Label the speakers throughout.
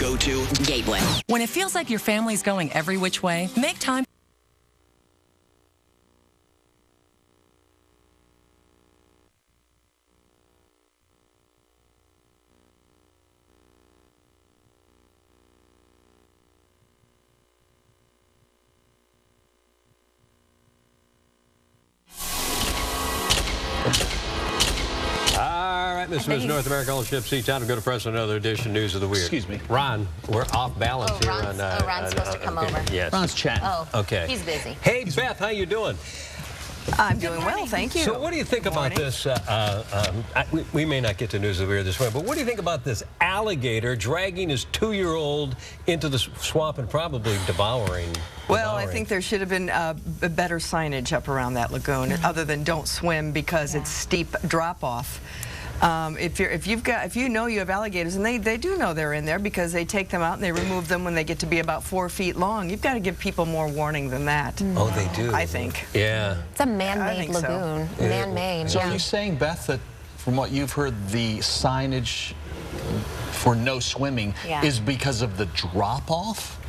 Speaker 1: go-to Gateway.
Speaker 2: When it feels like your family's going every which way, make time.
Speaker 3: This was North America on Ship Sea. Time to go to press another edition News of the Weird.
Speaker 4: Excuse me.
Speaker 3: Ron, we're off balance here.
Speaker 5: Ron's supposed to come over.
Speaker 3: Yes.
Speaker 4: Ron's chatting.
Speaker 5: Oh,
Speaker 3: okay.
Speaker 5: He's busy.
Speaker 3: Hey, Beth, how you doing?
Speaker 6: I'm doing well, thank you.
Speaker 3: So what do you think about this? We may not get to News of the Weird this morning, but what do you think about this alligator dragging his 2-year-old into the swamp and probably devouring?
Speaker 6: Well, I think there should have been better signage up around that lagoon, other than don't swim because it's steep drop-off. If you know you have alligators, and they do know they're in there because they take them out and they remove them when they get to be about 4 feet long, you've got to give people more warning than that.
Speaker 3: Oh, they do.
Speaker 6: I think.
Speaker 3: Yeah.
Speaker 5: It's a man-made lagoon.
Speaker 6: So.
Speaker 5: Man-made.
Speaker 4: So are you saying, Beth, that from what you've heard, the signage for no swimming is because of the drop-off?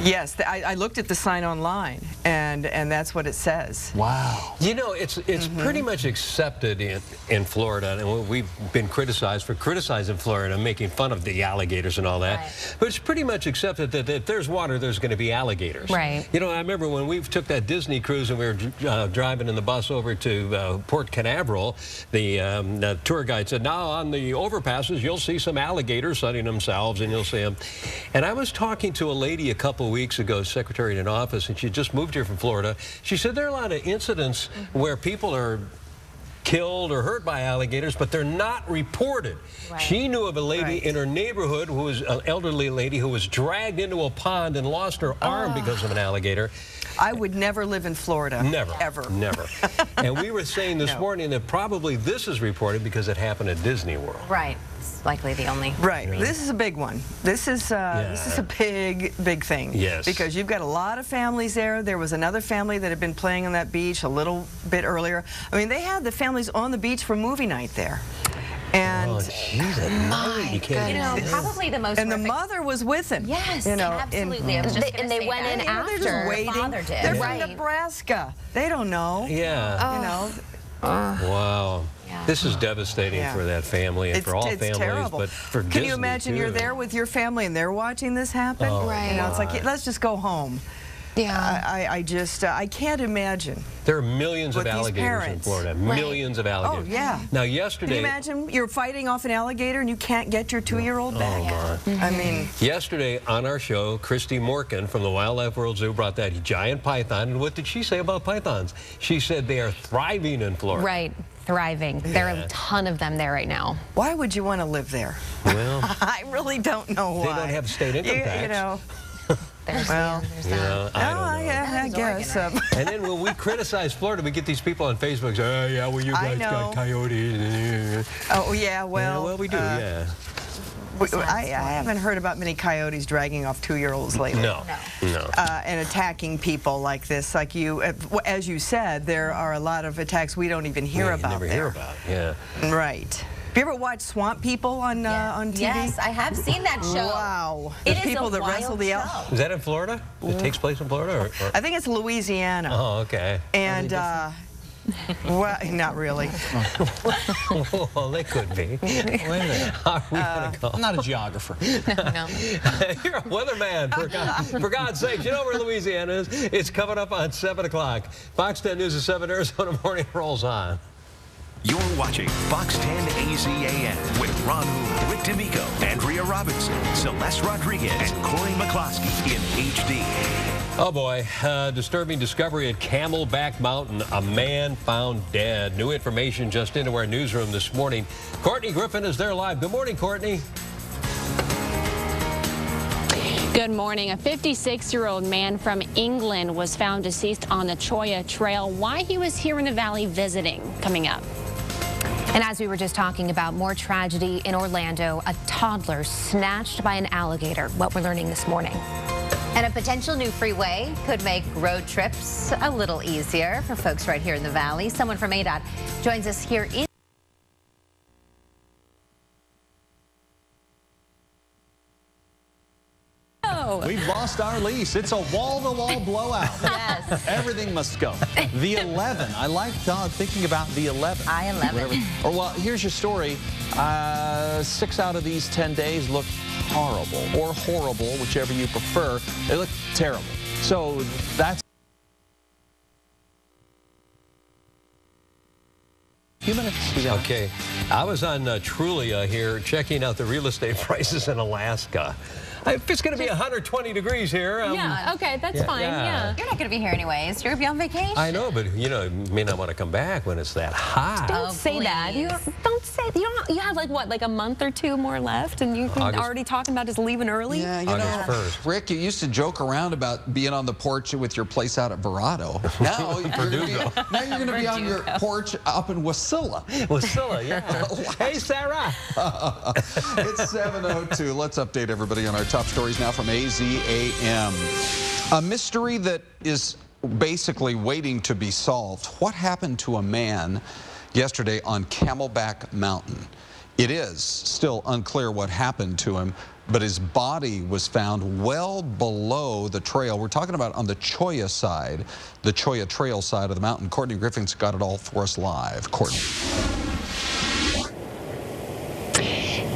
Speaker 6: Yes, I looked at the sign online, and that's what it says.
Speaker 4: Wow.
Speaker 3: You know, it's pretty much accepted in Florida, and we've been criticized for criticizing Florida, making fun of the alligators and all that. Right. But it's pretty much accepted that if there's water, there's going to be alligators.
Speaker 5: Right.
Speaker 3: You know, I remember when we took that Disney cruise and we were driving in the bus over to Port Canaveral, the tour guide said, now on the overpasses, you'll see some alligators sunning themselves, and you'll see them. And I was talking to a lady a couple weeks ago, secretary in an office, and she just moved here from Florida. She said there are a lot of incidents where people are killed or hurt by alligators, but they're not reported. Right. She knew of a lady in her neighborhood who was an elderly lady who was dragged into a pond and lost her arm because of an alligator.
Speaker 6: I would never live in Florida. Never. Ever.
Speaker 3: Never. And we were saying this morning that probably this is reported because it happened at Disney World.
Speaker 5: Right. It's likely the only.
Speaker 6: Right. This is a big one. This is a big thing.
Speaker 3: Yes.
Speaker 6: Because you've got a lot of families there. There was another family that had been playing on that beach a little bit earlier. I mean, they had the families on the beach for movie night there. And
Speaker 5: my goodness. You know, probably the most.
Speaker 6: And the mother was with him.
Speaker 5: Yes,
Speaker 6: you know,
Speaker 5: absolutely. And they went in after.
Speaker 6: They're just waiting.
Speaker 5: The father did.
Speaker 6: They're from Nebraska. They don't know.
Speaker 3: Yeah.
Speaker 6: You know.
Speaker 3: Wow. Yeah. This is devastating for that family and for all families,
Speaker 6: terrible.
Speaker 3: But for
Speaker 6: Can
Speaker 3: Disney
Speaker 6: you imagine
Speaker 3: too.
Speaker 6: You're there with your family and they're watching this happen?
Speaker 3: Oh,
Speaker 5: right.
Speaker 6: You know, it's like, let's just go home.
Speaker 5: Yeah.
Speaker 6: I can't imagine.
Speaker 3: There are millions of alligators in Florida. Right. Millions of alligators.
Speaker 6: Oh, yeah.
Speaker 3: Now, yesterday...
Speaker 6: Can you imagine you're fighting off an alligator and you can't get your 2-year-old back? I mean...
Speaker 3: Yesterday on our show, Christy Morgan from the Wildlife World Zoo brought that giant python. And what did she say about pythons? She said they are thriving in Florida.
Speaker 5: Right. Thriving. There are a ton of them there right now.
Speaker 6: Why would you want to live there?
Speaker 3: Well...
Speaker 6: I really don't know why.
Speaker 3: They don't have state income tax.
Speaker 6: You know...
Speaker 5: There's
Speaker 3: I don't know.
Speaker 6: I guess.
Speaker 3: And then when we criticize Florida, we get these people on Facebook saying, oh, yeah, well, you guys got coyotes.
Speaker 6: Oh, yeah, well.
Speaker 3: Yeah, well, we do, yeah.
Speaker 6: I haven't heard about many coyotes dragging off 2-year-olds lately.
Speaker 3: No.
Speaker 6: And attacking people like this. Like you, as you said, there are a lot of attacks we don't even hear about
Speaker 3: never hear about,
Speaker 6: Right. Have you ever watched Swamp People on TV?
Speaker 5: Yes, I have seen that show.
Speaker 6: Wow. The people that wrestle the elk.
Speaker 3: Is that in Florida? It takes place in Florida? Or?
Speaker 6: I think it's Louisiana.
Speaker 3: Oh, okay.
Speaker 6: And, well, not really.
Speaker 3: Well, they could be.
Speaker 4: Wait a minute. I'm not a geographer.
Speaker 5: No.
Speaker 3: You're a weatherman, for God's sake. You know where Louisiana is? It's coming up on 7 o'clock. Fox 10 News at 7 Arizona Morning rolls on.
Speaker 1: You're watching Fox 10 AZAN with Ron Hood, Rick D'Amico, Andrea Robinson, Celeste Rodriguez, and Corey McCloskey in HD.
Speaker 3: Oh boy, disturbing discovery at Camelback Mountain. A man found dead. New information just into our newsroom this morning. Courtney Griffin is there live. Good morning, Courtney.
Speaker 7: Good morning. A 56-year-old man from England was found deceased on the Choya Trail. Why he was here in the valley visiting, coming up.
Speaker 5: And as we were just talking about, more tragedy in Orlando, a toddler snatched by an alligator. What we're learning this morning. And a potential new freeway could make road trips a little easier for folks right here in the valley. Someone from ADOT joins us here in
Speaker 2: no.
Speaker 8: We've lost our lease. It's a wall-to-wall blowout.
Speaker 5: Yes.
Speaker 8: Everything must go. The 11. I like thinking about the 11.
Speaker 5: I-11.
Speaker 8: Or, well, here's your story. 6 out of these 10 days look horrible, or horrible, whichever you prefer. They look terrible. So that's a few minutes.
Speaker 3: Okay, I was on Trulia here checking out the real estate prices in Alaska. If it's going to be 120 degrees here.
Speaker 7: Yeah, okay, that's fine, yeah.
Speaker 5: You're not going to be here anyways. You're going to be on vacation.
Speaker 3: I know, but you may not want to come back when it's that hot.
Speaker 7: Don't say that. You don't say. You have like a month or two more left, and you're already talking about just leaving early.
Speaker 9: Yeah, you
Speaker 3: August
Speaker 9: know,
Speaker 3: 1st.
Speaker 9: Rick, you used to joke around about being on the porch with your place out at Varado. Now you're going to be on your porch up in Wasilla.
Speaker 3: Wasilla, yeah. Hey, Sarah.
Speaker 9: It's 7:02. Let's update everybody on our top stories now from AZAM. A mystery that is basically waiting to be solved. What happened to a man yesterday on Camelback Mountain? It is still unclear what happened to him, but his body was found well below the trail. We're talking about on the Cholla side, the Cholla Trail side of the mountain. Courtney Griffin's got it all for us live. Courtney.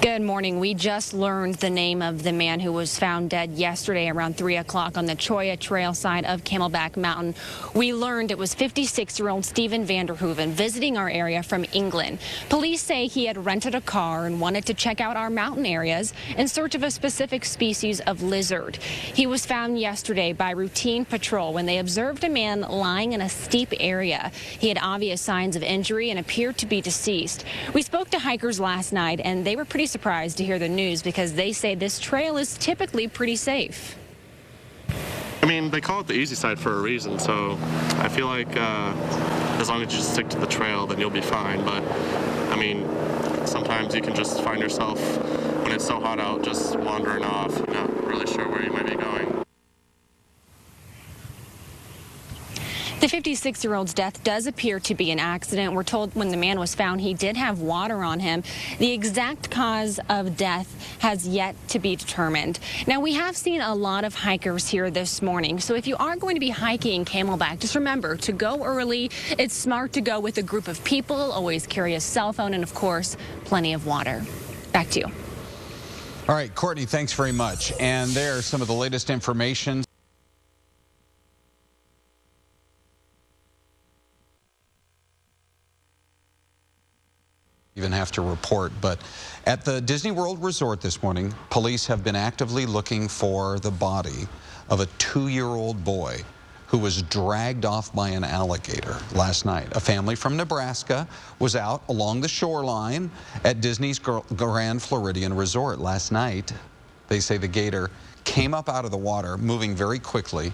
Speaker 7: Good morning. We just learned the name of the man who was found dead yesterday around 3 o'clock on the Cholla Trail side of Camelback Mountain. We learned it was 56-year-old Stephen Vanderhoeven visiting our area from England. Police say he had rented a car and wanted to check out our mountain areas in search of a specific species of lizard. He was found yesterday by routine patrol when they observed a man lying in a steep area. He had obvious signs of injury and appeared to be deceased. We spoke to hikers last night, and they were pretty surprised to hear the news because they say this trail is typically pretty safe.
Speaker 10: I mean, they call it the easy side for a reason, so I feel like as long as you just stick to the trail, then you'll be fine. But, I mean, sometimes you can just find yourself, when it's so hot out, just wandering off, not really sure where you might be going.
Speaker 7: The 56-year-old's death does appear to be an accident. We're told when the man was found, he did have water on him. The exact cause of death has yet to be determined. Now, we have seen a lot of hikers here this morning. So if you are going to be hiking Camelback, just remember to go early. It's smart to go with a group of people. Always carry a cell phone and, of course, plenty of water. Back to you.
Speaker 9: All right, Courtney, thanks very much. And there's some of the latest information. Even have to report, but at the Disney World Resort this morning, police have been actively looking for the body of a 2-year-old boy who was dragged off by an alligator last night. A family from Nebraska was out along the shoreline at Disney's Grand Floridian Resort last night. They say the gator came up out of the water, moving very quickly,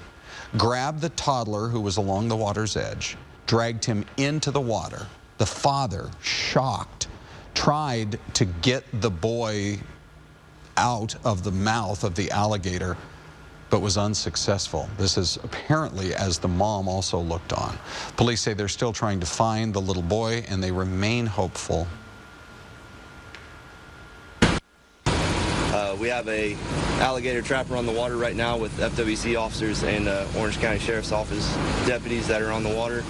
Speaker 9: grabbed the toddler who was along the water's edge, dragged him into the water. The father, shocked, tried to get the boy out of the mouth of the alligator, but was unsuccessful. This is apparently as the mom also looked on. Police say they're still trying to find the little boy, and they remain hopeful.
Speaker 11: We have a alligator trapper on the water right now with FWC officers and Orange County Sheriff's Office deputies that are on the water.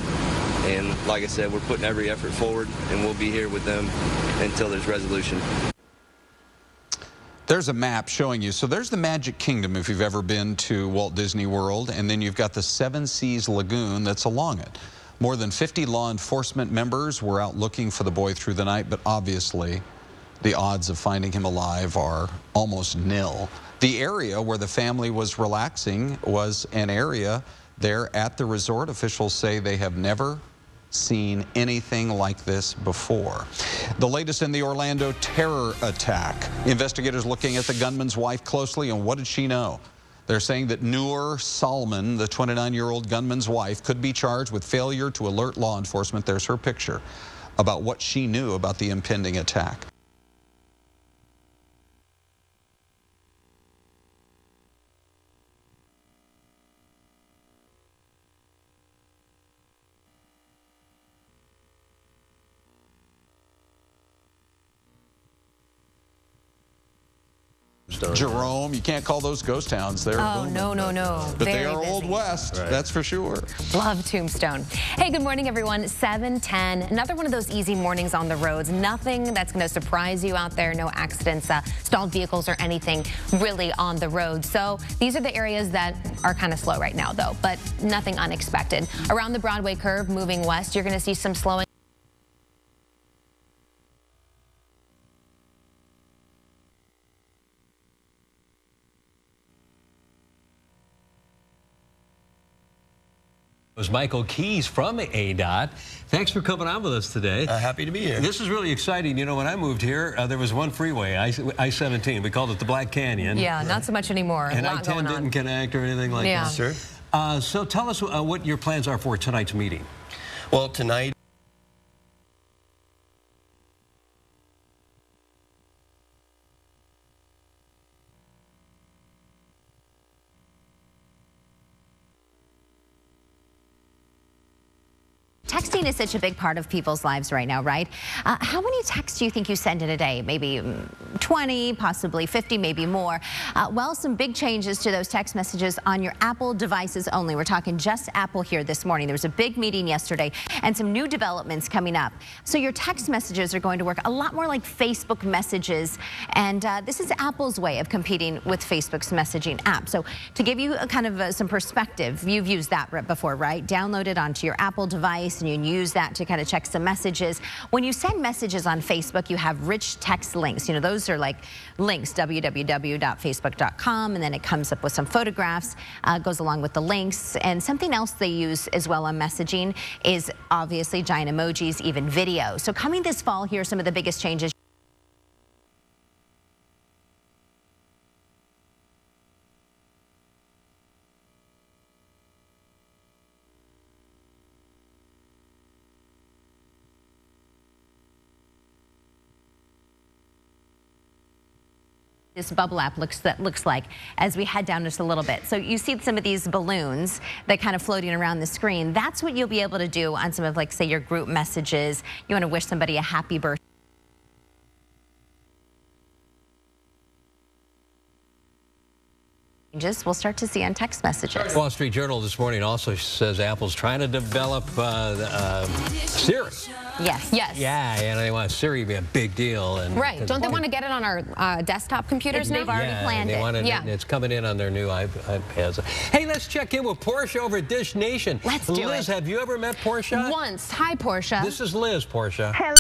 Speaker 11: And like I said, we're putting every effort forward, and we'll be here with them until there's resolution.
Speaker 9: There's a map showing you. So there's the Magic Kingdom if you've ever been to Walt Disney World, and then you've got the Seven Seas Lagoon that's along it. More than 50 law enforcement members were out looking for the boy through the night, but obviously the odds of finding him alive are almost nil. The area where the family was relaxing was an area there at the resort. Officials say they have never seen anything like this before. The latest in the Orlando terror attack. Investigators looking at the gunman's wife closely, and what did she know? They're saying that Noor Salman, the 29-year-old gunman's wife, could be charged with failure to alert law enforcement. There's her picture about what she knew about the impending attack. Jerome, you can't call those ghost towns. They're booming,
Speaker 5: no.
Speaker 9: But
Speaker 5: Very
Speaker 9: they are
Speaker 5: busy.
Speaker 9: Old West, that's for sure.
Speaker 5: Love Tombstone. Hey, good morning, everyone. 7:10. Another one of those easy mornings on the roads. Nothing that's going to surprise you out there. No accidents, stalled vehicles, or anything really on the road. So these are the areas that are kind of slow right now, though, but nothing unexpected. Around the Broadway curve, moving west, you're going to see some slowing.
Speaker 3: It was Michael Keys from ADOT. Thanks for coming on with us today.
Speaker 12: Happy to be here.
Speaker 3: This is really exciting. You know, when I moved here, there was one freeway, I-17. We called it the Black Canyon.
Speaker 5: Yeah, not so much anymore.
Speaker 3: And I-10 didn't connect or anything like that.
Speaker 12: Sure.
Speaker 3: So tell us what your plans are for tonight's meeting.
Speaker 12: Well, tonight,
Speaker 5: Texting is such a big part of people's lives right now, right? How many texts do you think you send in a day? Maybe 20, possibly 50, maybe more. Well, some big changes to those text messages on your Apple devices only. We're talking just Apple here this morning. There was a big meeting yesterday and some new developments coming up. So your text messages are going to work a lot more like Facebook messages. And this is Apple's way of competing with Facebook's messaging app. So to give you a kind of some perspective, you've used that before, right? Download it onto your Apple device, and you can use that to kind of check some messages. When you send messages on Facebook, you have rich text links. You know, those are like links, www.facebook.com, and then it comes up with some photographs, goes along with the links. And something else they use as well on messaging is obviously giant emojis, even video. So coming this fall, here are some of the biggest changes. This bubble app looks like as we head down just a little bit. So you see some of these balloons that kind of floating around the screen. That's what you'll be able to do on some of, like, say, your group messages. You want to wish somebody a happy birthday. We'll start to see on text messages.
Speaker 3: Wall Street Journal this morning also says Apple's trying to develop Siri.
Speaker 5: Yes.
Speaker 3: Yeah, and they want Siri to be a big deal. And
Speaker 13: right. Don't they want to get it on our desktop computers now?
Speaker 5: They've already planned it.
Speaker 3: And it's coming in on their new iPads. Hey, let's check in with Portia over at Dish Nation.
Speaker 5: Let's do it.
Speaker 3: Liz, have you ever met Portia?
Speaker 13: Once. Hi, Portia.
Speaker 3: This is Liz, Portia.
Speaker 14: Hello.